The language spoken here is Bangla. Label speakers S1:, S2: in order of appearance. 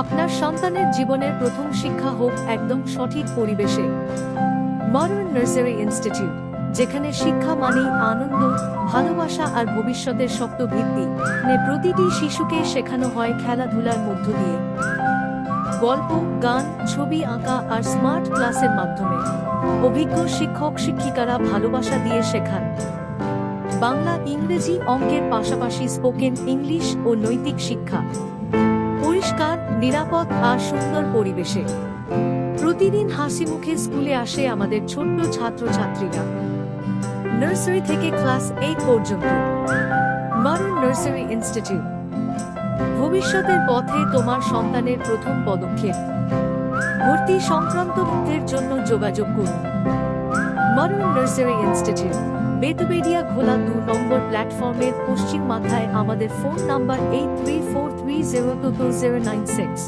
S1: আপনার সন্তানের জীবনের প্রথম শিক্ষা হোক একদম সঠিক পরিবেশে। মডার্ন নার্সারি ইনস্টিটিউট, যেখানে শিক্ষা মানেই আনন্দ, ভালোবাসা আর ভবিষ্যতের শক্ত ভিত্তি, প্রতিটি শিশুকে শেখানো হয় খেলাধুলার মধ্য দিয়ে। গল্প, গান, ছবি আঁকা আর স্মার্ট ক্লাসের মাধ্যমে অভিজ্ঞ শিক্ষক শিক্ষিকারা ভালোবাসা দিয়ে শেখান। বাংলা, ইংরেজি, অঙ্কের পাশাপাশি স্পোকেন ইংলিশ ও নৈতিক শিক্ষা। পরিষ্কার, নিরাপদ আর সুন্দর পরিবেশে প্রতিদিন হাসিমুখে স্কুলে আসে আমাদের ছোট্ট ছাত্রছাত্রীরা। নার্সারি থেকে ক্লাস 8 পর্যন্ত। মডার্ন নার্সারি ইনস্টিটিউট, ভবিষ্যতের পথে তোমার সন্তানের প্রথম পদক্ষেপ। ভর্তি সংক্রান্ত তথ্যের জন্য যোগাযোগ করুন। মডার্ন নার্সারি ইনস্টিটিউট, বেতবেড়িয়া ঘোলা 2 নম্বর প্ল্যাটফর্মের পশ্চিম মাথায়। আমাদের ফোন নাম্বার 8343022096।